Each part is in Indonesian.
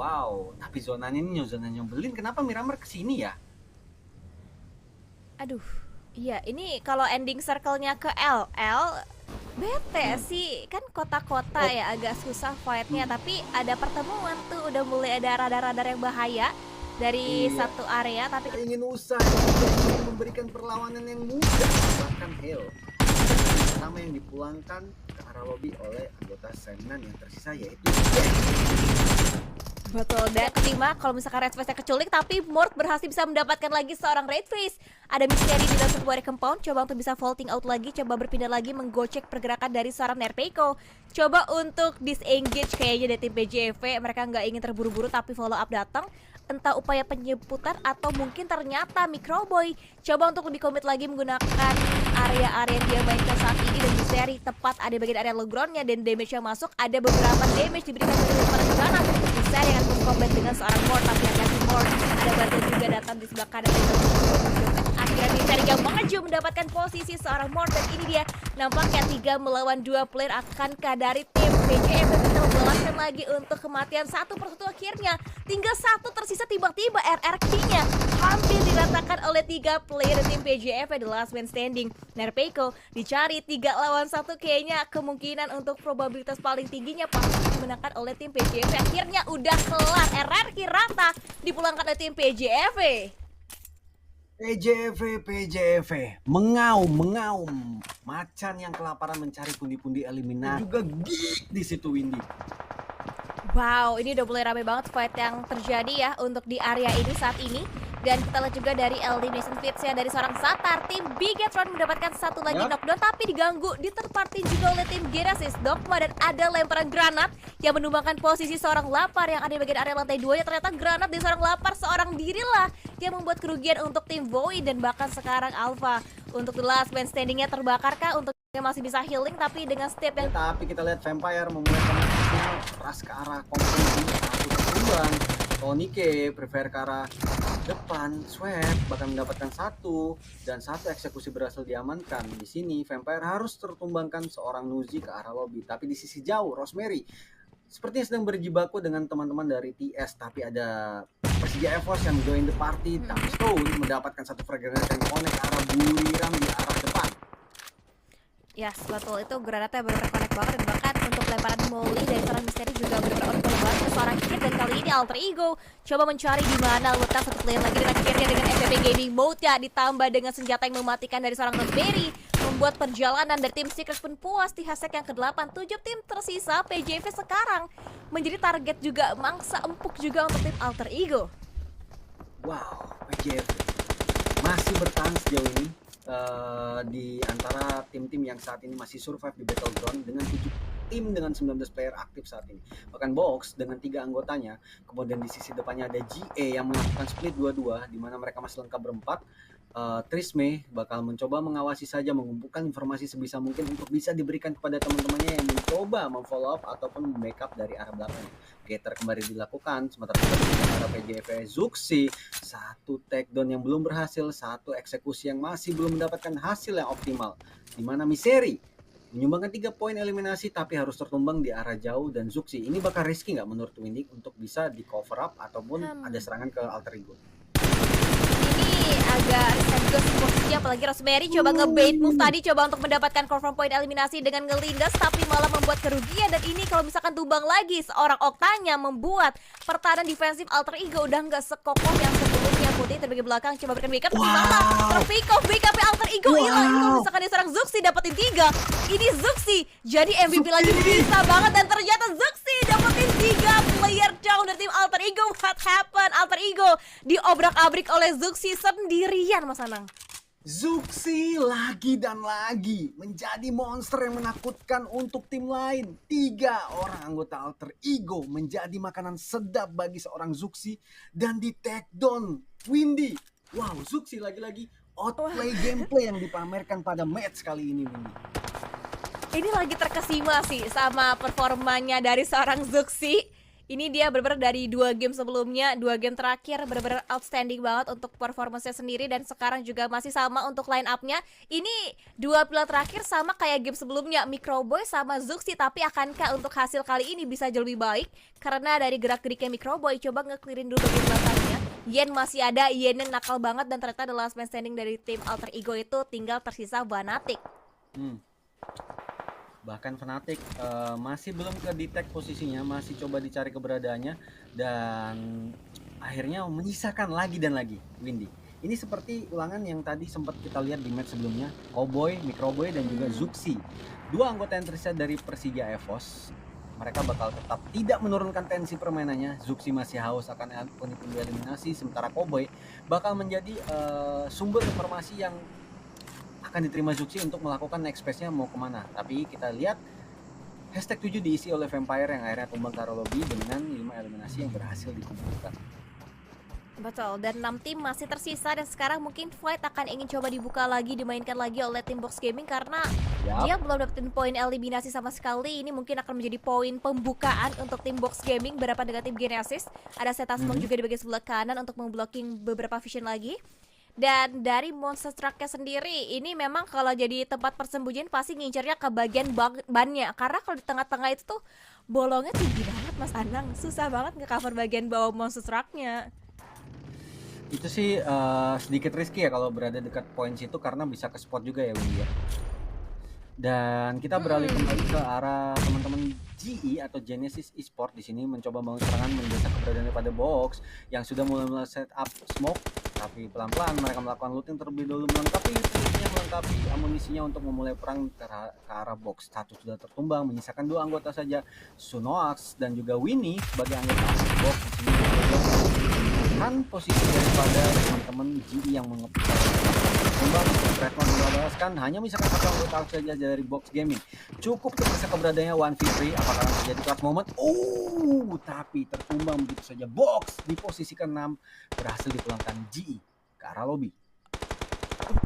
Wow, tapi zonanya ini zona nyebelin. Kenapa Miramar kesini ya? Aduh, iya ini kalau ending circle-nya ke LL, bete Hmm. sih. Kan kota-kota Oh, ya agak susah fight-nya, hmm. tapi ada pertemuan tuh, udah mulai ada radar-radar yang bahaya dari Iya. satu area, tapi Tidak ingin usai, tidak ingin memberikan perlawanan yang mudah. Bahkan Hell. Pertama yang dipulangkan ke arah lobby oleh anggota Senan yang tersisa yaitu betul. Dan kelima, kalau misalkan Red Face-nya keculik, tapi Mort berhasil bisa mendapatkan lagi seorang Red Face. Ada misteri di dalam sebuah compound, coba untuk bisa vaulting out lagi, coba berpindah lagi, menggocek pergerakan dari seorang Nerpeiko. Coba untuk disengage kayaknya dari tim PJV, mereka nggak ingin terburu-buru tapi follow up datang. Entah upaya penjemputan atau mungkin ternyata Microboy coba untuk lebih komit lagi menggunakan area-area yang dia mainkan saat ini, dan misteri tepat ada bagian area low ground-nya dan damage yang masuk, ada beberapa damage diberikan dari para granat. Misteri yang akan combat dengan seorang Mort, tapi hati-hati Mort, ada bantuan juga datang di sebelah kanan. Akhirnya Misteri yang maju mendapatkan posisi seorang Mort, dan ini dia nampaknya 3 melawan 2 player. Akankah dari tim PJM bisa membalaskan lagi untuk kematian satu persatu? Akhirnya tinggal satu tersisa, tiba-tiba RRQ-nya hampir diratakan oleh 3 player tim PJF, the last man standing. Nerpeiko dicari 3 lawan 1, kayaknya kemungkinan untuk probabilitas paling tingginya pasti dimenangkan oleh tim PJF. Akhirnya udah kelar, RRQ rata dipulangkan oleh tim PJF. PJV, mengaum, macan yang kelaparan mencari pundi-pundi eliminasi. Juga geek di situ Windy. Wow, ini udah mulai rame banget fight yang terjadi ya untuk di area ini saat ini. Dan kita lihat juga dari elimination feeds ya dari seorang Satar. Tim Bigetron mendapatkan satu lagi knockdown, tapi diganggu di third party juga oleh tim Genesis Dogma. Dan ada lemparan granat yang menumbangkan posisi seorang Lapar yang ada di bagian area lantai 2 nya. Ternyata granat di seorang Lapar seorang dirilah yang membuat kerugian untuk tim Void. Dan bahkan sekarang Alpha untuk the last man standingnya terbakar kah? Untuk yang masih bisa healing tapi dengan step yang Tapi kita lihat Vampire memulai komunikasinya keras ke arah konflik, satu tertumbang. Tonike prefer ke arah depan, Swap bahkan mendapatkan satu, dan satu eksekusi berhasil diamankan. Di sini Vampire harus tertumbangkan seorang Nuzi ke arah lobby, tapi di sisi jauh Rosemary sepertinya sedang berjibaku dengan teman-teman dari TS, tapi ada Persija Evos yang join the party. Tapi Stone mendapatkan satu fragransi yang connect ke arah buliram di arah depan. yes, betul, itu granatnya benar-benar connect banget. Dan bahkan untuk lemparan molly dari seorang misteri juga benar-benar on banget ke seorang Kid. Dan kali ini Alter Ego coba mencari di mana letak satu player lagi, dan akhirnya dengan FPP Gaming Mode ya ditambah dengan senjata yang mematikan dari seorang Raspberry membuat perjalanan dari tim Seekers pun puas di hashtag yang ke-8. 7 tim tersisa, PJV sekarang menjadi target juga, mangsa empuk juga untuk tim Alter Ego. Wow, PJF masih bertahan sejauh ini di antara tim-tim yang saat ini masih survive di Battleground dengan 7 tim dengan 19 player aktif saat ini. Bahkan Box dengan 3 anggotanya. Kemudian di sisi depannya ada GA yang melakukan split 2-2 di mana mereka masih lengkap berempat. Trisme bakal mencoba mengawasi saja, mengumpulkan informasi sebisa mungkin untuk bisa diberikan kepada teman-temannya yang mencoba memfollow up ataupun membackup dari arah belakang. Getter kembali dilakukan, sementara para PJV Zuxi satu takedown yang belum berhasil, satu eksekusi yang masih belum mendapatkan hasil yang optimal. Di mana Miseri menyumbangkan 3 poin eliminasi tapi harus tertumbang di arah jauh, dan Zuxi ini bakal risky nggak menurut Windy untuk bisa di cover up ataupun ada serangan ke Alter Ego? Ini agak riskan juga sih posisinya, apalagi Rosemary coba ngebait move tadi, coba untuk mendapatkan confirm point eliminasi dengan ngelindas, tapi malah membuat kerugian. Dan ini kalau misalkan tumbang lagi seorang Oktanya, membuat pertahanan defensif Alter Ego udah nggak sekokoh yang sebelumnya. Putih terbagi belakang coba berikan backup, tapi malah terpick off backup Alter Ego hilang. Ini kalau misalkan dia seorang Zuxi dapetin 3, ini Zuxi jadi MVP lagi, bisa banget. Dan ternyata Zuxi dapetin 3 player down dari tim Alter Ego. What happened? Alter Ego diobrak-abrik oleh Zuxi sendirian, Mas Anang. Zuxi lagi dan lagi menjadi monster yang menakutkan untuk tim lain. 3 orang anggota Alter Ego menjadi makanan sedap bagi seorang Zuxi dan di takedown Windy. Wow, Zuxi lagi-lagi outplay gameplay yang dipamerkan pada match kali ini, Windy. Ini lagi terkesima sih sama performanya dari seorang Zuxi. Ini dia bener-bener dari 2 game sebelumnya, 2 game terakhir bener-bener outstanding banget untuk performance-nya sendiri, dan sekarang juga masih sama untuk line up-nya. Ini 2 pilar terakhir sama kayak game sebelumnya, Microboy sama Zuxi, tapi akankah untuk hasil kali ini bisa jauh lebih baik? Karena dari gerak-geriknya Microboy, coba nge-clearin dulu bagian belakangnya. Yen masih ada, Yennya nakal banget, dan ternyata the last man standing dari tim Alter Ego itu tinggal tersisa Fnatic. Bahkan Fnatic masih belum ke detect posisinya, masih coba dicari keberadaannya, dan akhirnya menyisakan lagi dan lagi Windy. Ini seperti ulangan yang tadi sempat kita lihat di match sebelumnya, Cowboy, Microboy, dan juga Zuxi. 2 anggota yang tersisa dari Persija EVOS. Mereka bakal tetap tidak menurunkan tensi permainannya. Zuxi masih haus akan pundi-pundi eliminasi, sementara Cowboy bakal menjadi sumber informasi yang akan diterima Zuxi untuk melakukan next phase-nya mau kemana. Tapi kita lihat hashtag 7 diisi oleh Vampire yang akhirnya tumbang ke lobby dengan 5 eliminasi yang berhasil dikumpulkan. Betul, dan 6 tim masih tersisa, dan sekarang mungkin fight akan ingin coba dibuka lagi, dimainkan lagi oleh tim Box Gaming karena dia belum dapetin poin eliminasi sama sekali. Ini mungkin akan menjadi poin pembukaan untuk tim Box Gaming berhadapan dengan tim Genesis. Ada Zeta Smoke juga di bagian sebelah kanan untuk memblocking beberapa vision lagi. Dan dari Monster Truck-nya sendiri, ini memang kalau jadi tempat persembunyian pasti ngincernya ke bagian bannya. Karena kalau di tengah-tengah itu tuh bolongnya tinggi banget Mas Anang. Susah banget nge-cover bagian bawah Monster Truck-nya. Itu sih sedikit risky ya kalau berada dekat poin situ karena bisa ke spot juga ya Windy ya. Dan kita beralih kembali ke arah teman-teman GE atau Genesis Esport di sini mencoba bangun serangan mendesak keberadaan daripada Box yang sudah mulai set up smoke, tapi pelan-pelan mereka melakukan looting terlebih dahulu, melengkapi utility-nya, melengkapi amunisinya untuk memulai perang ke arah Box. Satu sudah tertumbang, menyisakan 2 anggota saja, Sunoax dan juga Winnie sebagai anggota Box di sini menahan posisi daripada teman-teman GE yang mengepung. Redmond membalaskan hanya misalkan satu anggota saja dari Box Gaming. Cukup terasa keberadaannya 1v3. Apakah akan terjadi clutch moment? Tapi tertumbang begitu saja. Box di posisi ke-6 berhasil dipulangkan GE ke arah lobby.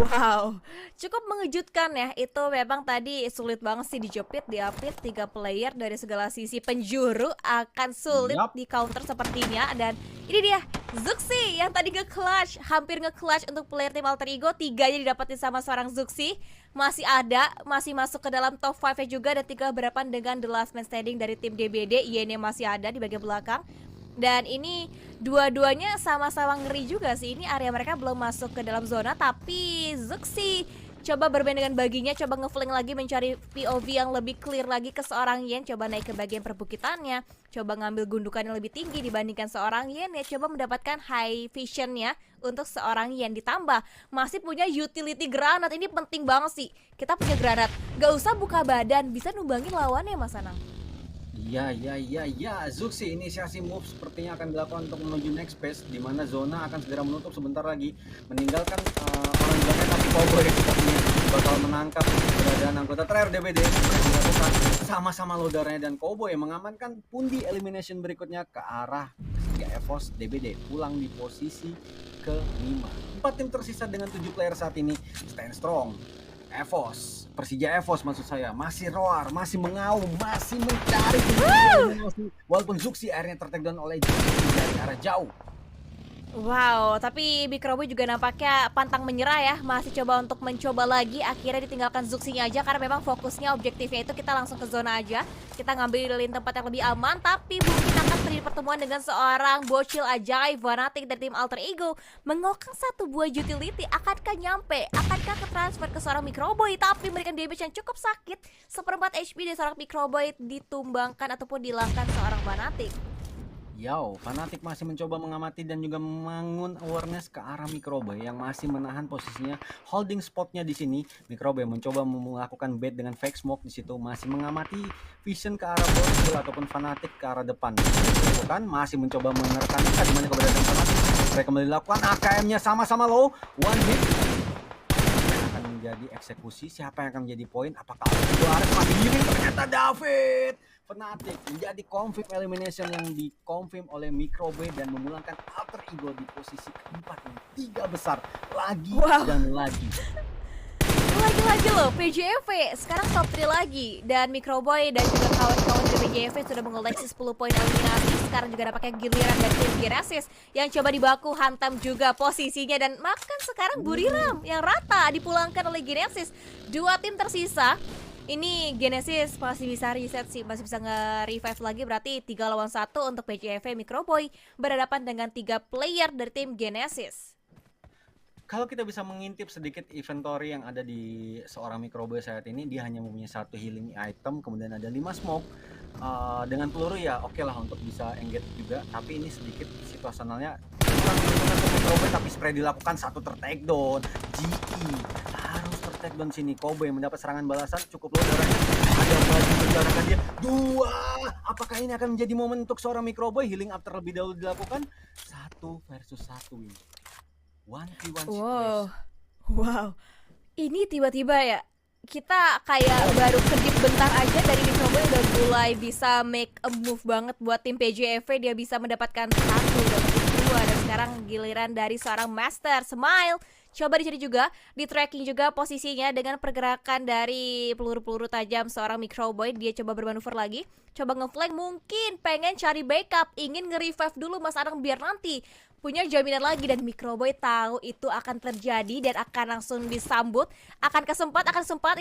Wow, cukup mengejutkan ya. Itu memang tadi sulit banget sih dijepit, diapit 3 player dari segala sisi penjuru akan sulit di counter sepertinya. Dan ini dia Zuxi yang tadi nge-clutch, hampir nge-clutch untuk player tim Alter Ego. 3-nya didapetin sama seorang Zuxi. Masih ada, masih masuk ke dalam top 5-nya juga, dan tinggal berhadapan dengan the last man standing dari tim DBD. Yene masih ada di bagian belakang. Dan ini dua-duanya sama-sama ngeri juga sih. Ini area mereka belum masuk ke dalam zona, tapi Zuxi coba bermain dengan baginya, coba ngeflank lagi mencari POV yang lebih clear lagi ke seorang Yen. Coba naik ke bagian perbukitannya, coba ngambil gundukan yang lebih tinggi dibandingkan seorang Yen ya. Coba mendapatkan high visionnya untuk seorang Yen. Ditambah masih punya utility granat. Ini penting banget sih, kita punya granat, gak usah buka badan, bisa numbangin lawannya Mas Anang. Ya, Zuxi inisiasi move sepertinya akan dilakukan untuk menuju next phase, di mana zona akan segera menutup sebentar lagi, meninggalkan orang belakang, tapi Cowboy sepertinya bakal menangkap keberadaan anggota terakhir DBD. Dilakukan sama-sama loadernya, dan Cowboy mengamankan pundi elimination berikutnya ke arah Persija EVOS. DBD pulang di posisi ke-5. 4 tim tersisa dengan 7 player saat ini. Stand strong. EVOS, Persija EVOS maksud saya, masih roar, masih mengaum, masih mencari walaupun Zuxi akhirnya tertake down oleh GE dari arah jauh. Wow, tapi Microboy juga nampaknya pantang menyerah ya. Masih coba untuk mencoba lagi. Akhirnya ditinggalkan Zuxi-nya aja karena memang fokusnya, objektifnya itu kita langsung ke zona aja. Kita ngambilin tempat yang lebih aman. Tapi mungkin akan terjadi pertemuan dengan seorang bocil ajaib Fnatic dari tim Alter Ego. Mengokang 1 buah utility. Akankah nyampe? Akankah ke transfer ke seorang Microboy? Tapi memberikan damage yang cukup sakit. 1/4 HP dari seorang Microboy ditumbangkan ataupun dihilangkan seorang Fnatic. Fnatic masih mencoba mengamati dan juga membangun awareness ke arah Microboy yang masih menahan posisinya, holding spotnya di sini. Microboy mencoba melakukan bait dengan fake smoke di situ, masih mengamati vision ke arah bocil ataupun Fnatic ke arah depan. Masih mencoba menerkan di mana keberadaan Fnatic. Mereka melakukan AKM-nya sama-sama low, one hit. Akan menjadi eksekusi. Siapa yang akan menjadi poin? Apakah Ares masih giring? Ternyata David Fnatic menjadi confirm elimination yang dikonfirm oleh Microboy dan memulangkan Alter Ego di posisi ke-4 yang 3 besar lagi dan lagi. Lagi-lagi loh, PJV sekarang top 3 lagi, dan Microboy dan juga kawan-kawan dari PJV sudah mengoleksi 10 poin eliminasi. sekarang juga nampaknya giliran dari tim Genesis yang coba dibaku hantam juga posisinya, dan makan sekarang Buriram yang rata dipulangkan oleh Genesis. Dua tim tersisa. Ini Genesis masih bisa reset sih, masih bisa nge-revive lagi, berarti 3 lawan 1 untuk PJV Microboy berhadapan dengan 3 player dari tim Genesis. Kalau kita bisa mengintip sedikit inventory yang ada di seorang Microboy saat ini, dia hanya mempunyai 1 healing item, kemudian ada 5 smoke. Dengan peluru ya oke lah untuk bisa engage juga, tapi ini sedikit situasionalnya kurang diuntungkan untuk Microboy, tapi spray dilakukan, 1 ter-takedown. GE harus ter-takedown sini. Cowboy mendapat serangan balasan cukup low darahnya, ada baju menjarakan dia 2. Apakah ini akan menjadi momen untuk seorang Microboy? Healing up terlebih dahulu dilakukan, 1 versus 1 win. 1v1 Wow, wow. Ini tiba-tiba ya, kita kayak baru kedip bentar aja dari Microboy udah mulai bisa make a move banget buat tim PJV. Dia bisa mendapatkan 1, dapetin 2, dan sekarang giliran dari seorang Master Smile. Coba dicari juga, di tracking juga posisinya dengan pergerakan dari peluru-peluru tajam seorang Microboy. Dia coba bermanuver lagi, coba ngeflank, mungkin pengen cari backup, ingin nge-revive dulu Mas Anang biar nanti punya jaminan lagi, dan Microboy tahu itu akan terjadi dan akan langsung disambut. Akan sempat.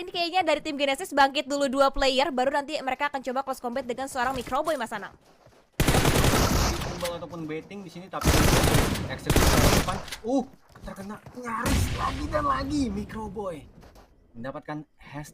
Ini kayaknya dari tim Genesis bangkit dulu 2 player, baru nanti mereka akan coba close combat dengan seorang Microboy, Mas Anang. tumbal ataupun baiting di sini, tapi eksekusi depan terkena nyaris lagi dan lagi. Microboy mendapatkan hashtag